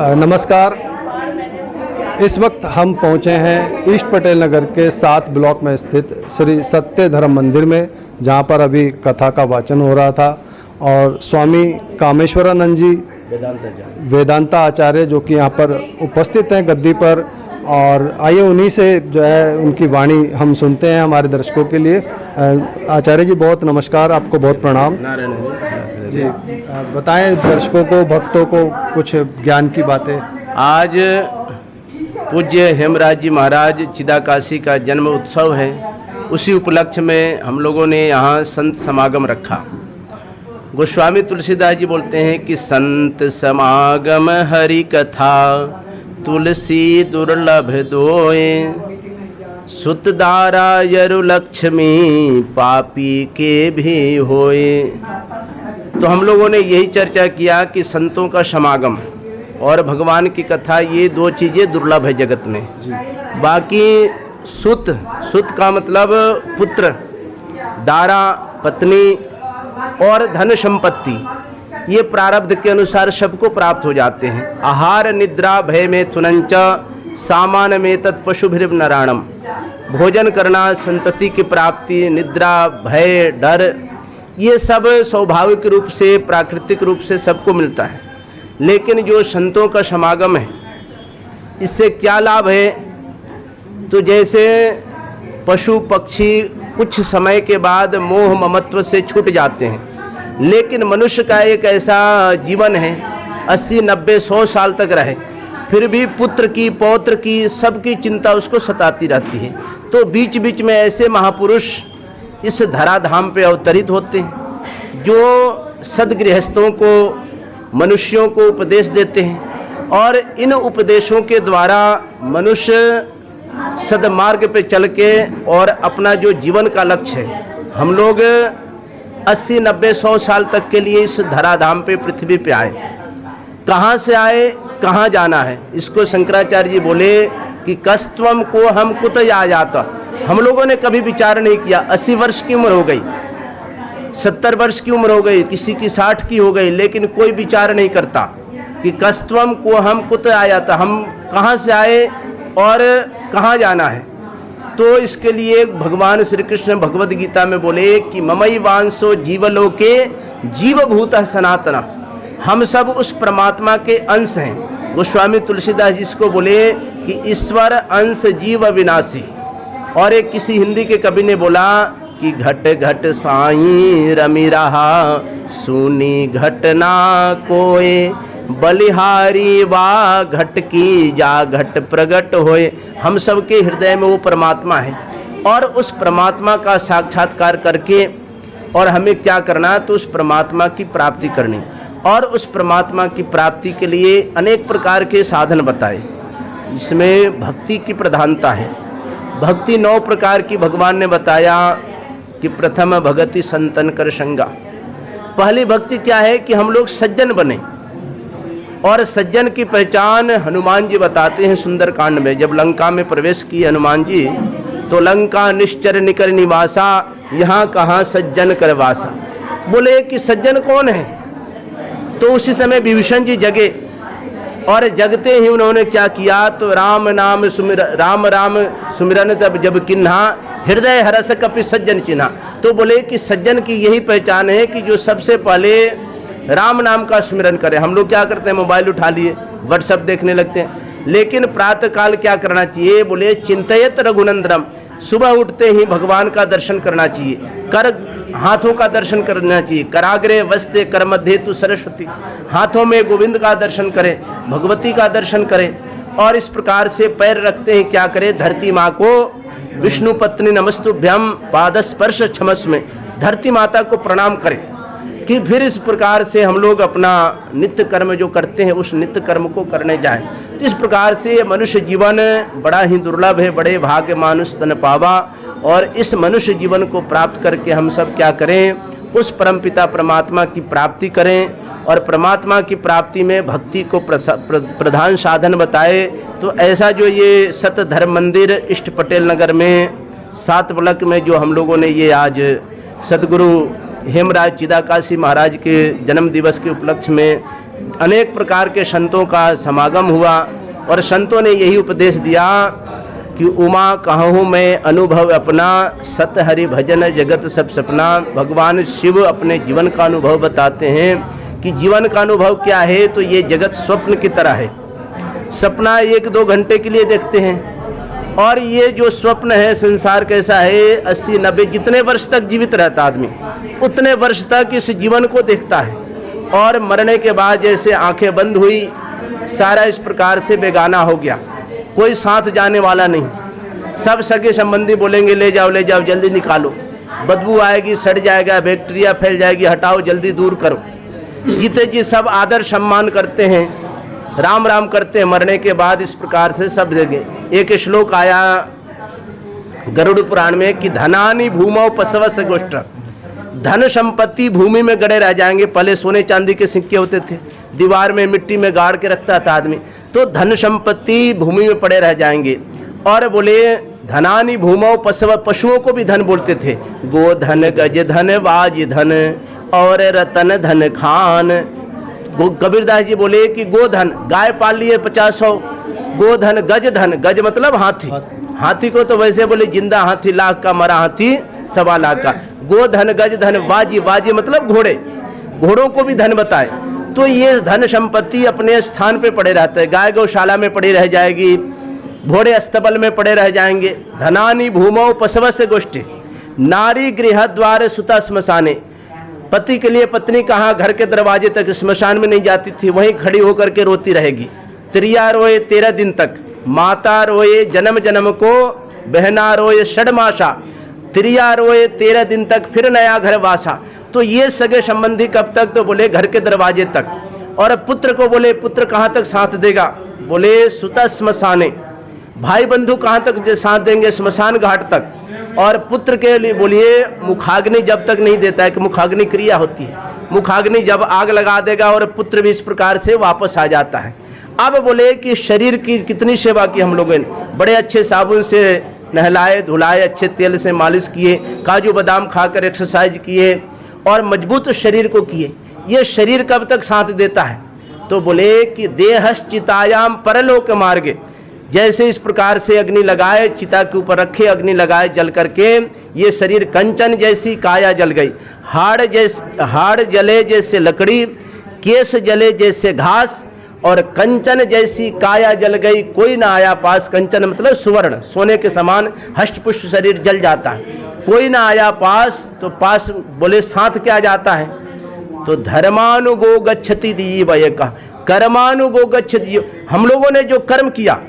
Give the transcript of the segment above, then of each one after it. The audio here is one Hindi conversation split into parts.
नमस्कार। इस वक्त हम पहुंचे हैं ईस्ट पटेल नगर के 7 ब्लॉक में स्थित श्री सत्य धर्म मंदिर में, जहां पर अभी कथा का वाचन हो रहा था और स्वामी कामेश्वरानंद जी वेदांता आचार्य जो कि यहां पर उपस्थित हैं गद्दी पर, और आइए उन्हीं से जो है उनकी वाणी हम सुनते हैं हमारे दर्शकों के लिए। आचार्य जी बहुत नमस्कार, आपको बहुत प्रणाम जी। बताएं दर्शकों को, भक्तों को कुछ ज्ञान की बातें। आज पूज्य हेमराज जी महाराज चिदाकाशी का जन्म उत्सव है। उसी उपलक्ष्य में हम लोगों ने यहाँ संत समागम रखा। गोस्वामी तुलसीदास जी बोलते हैं कि संत समागम हरि कथा तुलसी दुर्लभ दोए, सुतदारा यरु लक्ष्मी पापी के भी होए। तो हम लोगों ने यही चर्चा किया कि संतों का समागम और भगवान की कथा, ये 2 चीज़ें दुर्लभ है जगत में। बाकी सुत का मतलब पुत्र, दारा पत्नी और धन संपत्ति, ये प्रारब्ध के अनुसार सबको प्राप्त हो जाते हैं। आहार निद्रा भय में थुनंच सामान में तत्पशुभिर्भ नारायणम। भोजन करना, संतति की प्राप्ति, निद्रा, भय, डर, ये सब स्वाभाविक रूप से प्राकृतिक रूप से सबको मिलता है। लेकिन जो संतों का समागम है, इससे क्या लाभ है? तो जैसे पशु पक्षी कुछ समय के बाद मोह ममत्व से छूट जाते हैं, लेकिन मनुष्य का एक ऐसा जीवन है 80, 90, 100 साल तक रहे, फिर भी पुत्र की, पौत्र की, सबकी चिंता उसको सताती रहती है। तो बीच बीच में ऐसे महापुरुष इस धराधाम पे अवतरित होते हैं जो सद्गृहस्थों को, मनुष्यों को उपदेश देते हैं, और इन उपदेशों के द्वारा मनुष्य सद्मार्ग पे चल के और अपना जो जीवन का लक्ष्य है, हम लोग 80, 90, 100 साल तक के लिए इस धराधाम पे, पृथ्वी पे आए। कहाँ से आए, कहाँ जाना है, इसको शंकराचार्य जी बोले कि कस्त्वम को हम कुत आ जाता। हम लोगों ने कभी विचार नहीं किया। 80 वर्ष की उम्र हो गई, 70 वर्ष की उम्र हो गई, किसी की 60 की हो गई, लेकिन कोई विचार नहीं करता कि कस्त्वम को हम कुत आ जाता, हम कहाँ से आए और कहाँ जाना है। तो इसके लिए भगवान श्री कृष्ण भगवद गीता में बोले कि ममई वांसो जीवलोके जीवभूतः सनातना। हम सब उस परमात्मा के अंश हैं। गोस्वामी तुलसीदास जी इसको बोले कि ईश्वर अंश जीव विनाशी। और एक किसी हिंदी के कवि ने बोला कि घट घट साईं रमी रहा, सुनी घटना कोय, बलिहारी वा घट की जा घट प्रगट होए। हम सबके हृदय में वो परमात्मा है, और उस परमात्मा का साक्षात्कार करके और हमें क्या करना, तो उस परमात्मा की प्राप्ति करनी। और उस परमात्मा की प्राप्ति के लिए अनेक प्रकार के साधन बताए, इसमें भक्ति की प्रधानता है। भक्ति 9 प्रकार की भगवान ने बताया कि प्रथम भगति संतन कर संगा। पहली भक्ति क्या है कि हम लोग सज्जन बने, और सज्जन की पहचान हनुमान जी बताते हैं सुंदर कांड में। जब लंका में प्रवेश किए हनुमान जी, तो लंका निश्चर निकर निवासा, यहाँ कहाँ सज्जन कर वासा। बोले कि सज्जन कौन है? तो उसी समय विभीषण जी जगे, और जगते ही उन्होंने क्या किया, तो राम नाम राम सुमिरन जब किन्हा, हृदय हरस कपि सज्जन चिन्हा। तो बोले कि सज्जन की यही पहचान है कि जो सबसे पहले राम नाम का स्मरण करें। हम लोग क्या करते हैं, मोबाइल उठा लिए, व्हाट्सएप देखने लगते हैं, लेकिन प्रातः काल क्या करना चाहिए? बोले चिंतयत रघुनंदनम। सुबह उठते ही भगवान का दर्शन करना चाहिए, कर हाथों का दर्शन करना चाहिए। कराग्रे वस्ते कर मध्य तु सरस्वती, हाथों में गोविंद का दर्शन करें, भगवती का दर्शन करें। और इस प्रकार से पैर रखते हैं क्या करें? धरती माँ को विष्णु पत्नी नमस्तुभ्यम पादस्पर्श क्षमस्व, धरती माता को प्रणाम करें। कि फिर इस प्रकार से हम लोग अपना नित्य कर्म जो करते हैं, उस नित्य कर्म को करने जाएं। तो इस प्रकार से मनुष्य जीवन बड़ा ही दुर्लभ है, बड़े भाग्य मानुष तन पावा। और इस मनुष्य जीवन को प्राप्त करके हम सब क्या करें? उस परमपिता परमात्मा की प्राप्ति करें। और परमात्मा की प्राप्ति में भक्ति को प्रधान साधन बताए। तो ऐसा जो ये सत धर्म मंदिर ईस्ट पटेल नगर में 7 ब्लॉक में जो हम लोगों ने ये आज सदगुरु हेमराज चिदाकाशी महाराज के जन्म दिवस के उपलक्ष्य में अनेक प्रकार के संतों का समागम हुआ और संतों ने यही उपदेश दिया कि उमा कहूँ मैं अनुभव अपना, सत हरि भजन जगत सब सपना। भगवान शिव अपने जीवन का अनुभव बताते हैं कि जीवन का अनुभव क्या है, तो ये जगत स्वप्न की तरह है। सपना 1-2 घंटे के लिए देखते हैं और ये जो स्वप्न है संसार कैसा है, 80-90 जितने वर्ष तक जीवित रहता आदमी उतने वर्ष तक इस जीवन को देखता है और मरने के बाद जैसे आंखें बंद हुई सारा इस प्रकार से बेगाना हो गया, कोई साथ जाने वाला नहीं। सब सगे संबंधी बोलेंगे ले जाओ जल्दी निकालो, बदबू आएगी, सड़ जाएगा, बैक्टीरिया फैल जाएगी, हटाओ जल्दी दूर करो। जीते जी सब आदर सम्मान करते हैं, राम राम करते हैं। मरने के बाद इस प्रकार से सब जगह एक श्लोक आया गरुड़ पुराण में कि धनानि भूमौ पशवस्य गोष्ठ, धन संपत्ति भूमि में गड़े रह जाएंगे। पहले सोने चांदी के सिक्के होते थे, दीवार में मिट्टी में गाड़ के रखता था आदमी, तो धन संपत्ति भूमि में पड़े रह जाएंगे। और बोले धनानि भूमौ पशव, पशुओं को भी धन बोलते थे, गो धन गज धन वाज धन और रतन धन खान। कबीरदास जी बोले कि गोधन, गाय पाल लिए 50-100, गोधन धन, गज मतलब हाथी, हाथी को तो वैसे बोले जिंदा हाथी, लाख का मरा हाथी 1.25 लाख का। गोधन गज धन वाजी, वाजी मतलब घोड़े, घोड़ों को भी धन बताए। तो ये धन संपत्ति अपने स्थान पे पड़े रहते हैं, गाय गौशाला में पड़ी रह जाएगी, घोड़े अस्तबल में पड़े रह जाएंगे। धनानि भूमौ पशवस्य गोष्ठी, नारी गृह द्वार सुता श्मशाने। पति के लिए पत्नी कहाँ, घर के दरवाजे तक, श्मशान में नहीं जाती थी, वहीं खड़ी होकर के रोती रहेगी। त्रिया रोए 13 दिन तक, माता रोए जन्म जन्म को, बहना रोए 6 मासा, त्रिया रोए 13 दिन तक, फिर नया घर वासा। तो ये सगे संबंधी कब तक, तो बोले घर के दरवाजे तक। और पुत्र को बोले पुत्र कहाँ तक साथ देगा, बोले सुता श्मशाने। भाई बंधु कहाँ तक साथ देंगे, श्मशान घाट तक। और पुत्र के लिए बोलिए मुखाग्नि जब तक नहीं देता है, कि मुखाग्नि क्रिया होती है, मुखाग्नि जब आग लगा देगा और पुत्र भी इस प्रकार से वापस आ जाता है। अब बोले कि शरीर की कितनी सेवा की हम लोगों ने, बड़े अच्छे साबुन से नहलाए धुलाए, अच्छे तेल से मालिश किए, काजू बादाम खाकर एक्सरसाइज किए और मजबूत शरीर को किए। ये शरीर कब तक साथ देता है, तो बोले कि देहश्चितायाम परलोक मार्गे। जैसे इस प्रकार से अग्नि लगाए, चिता के ऊपर रखे, अग्नि लगाए, जल करके ये शरीर कंचन जैसी काया जल गई। हाड़ जले जैसे लकड़ी, केस जले जैसे घास, और कंचन जैसी काया जल गई, कोई ना आया पास। कंचन मतलब सुवर्ण, सोने के समान हष्टपुष्ट शरीर जल जाता है, कोई ना आया पास। तो पास बोले साथ क्या जाता है, तो धर्मानुगो गच्छति दीवय का, कर्मानुगो गच्छति। हम लोगों ने जो कर्म किया,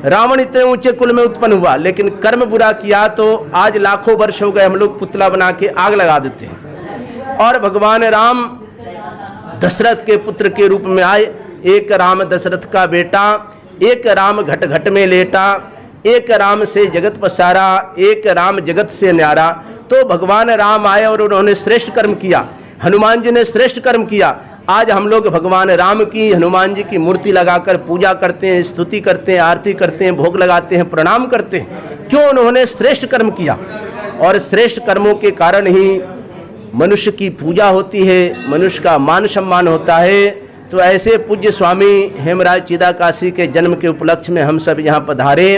रावण इतने ऊंचे कुल में उत्पन्न हुआ, लेकिन कर्म बुरा किया तो आज लाखों वर्ष हो गए हम लोग पुतला बना के आग लगा देते हैं। और भगवान राम दशरथ के पुत्र के रूप में आए, एक राम दशरथ का बेटा, एक राम घट घट में लेटा, एक राम से जगत पसारा, एक राम जगत से न्यारा। तो भगवान राम आए और उन्होंने श्रेष्ठ कर्म किया, हनुमान जी ने श्रेष्ठ कर्म किया। आज हम लोग भगवान राम की, हनुमान जी की मूर्ति लगाकर पूजा करते हैं, स्तुति करते हैं, आरती करते हैं, भोग लगाते हैं, प्रणाम करते हैं। क्यों, उन्होंने श्रेष्ठ कर्म किया और श्रेष्ठ कर्मों के कारण ही मनुष्य की पूजा होती है, मनुष्य का मान सम्मान होता है। तो ऐसे पूज्य स्वामी हेमराज चिदाकाशी के जन्म के उपलक्ष्य में हम सब यहाँ पधारे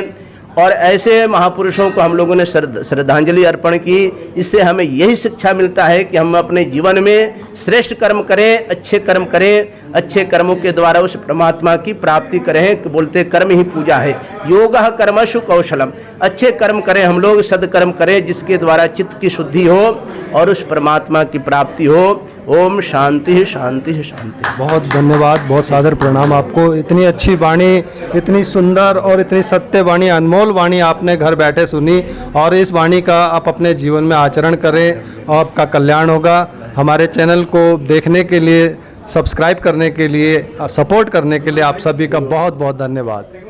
और ऐसे महापुरुषों को हम लोगों ने श्रद्धांजलि अर्पण की। इससे हमें यही शिक्षा मिलता है कि हम अपने जीवन में श्रेष्ठ कर्म करें, अच्छे कर्म करें, अच्छे कर्मों के द्वारा उस परमात्मा की प्राप्ति करें। बोलते कर्म ही पूजा है, योगः कर्मसु कौशलम। अच्छे कर्म करें, हम लोग सदकर्म करें जिसके द्वारा चित्त की शुद्धि हो और उस परमात्मा की प्राप्ति हो। ओम शांति शांति शांति। बहुत धन्यवाद, बहुत सादर प्रणाम आपको। इतनी अच्छी वाणी, इतनी सुंदर और इतनी सत्य वाणी, अनमोल वाणी आपने घर बैठे सुनी और इस वाणी का आप अपने जीवन में आचरण करें और आपका कल्याण होगा। हमारे चैनल को देखने के लिए, सब्सक्राइब करने के लिए, सपोर्ट करने के लिए आप सभी का बहुत बहुत धन्यवाद।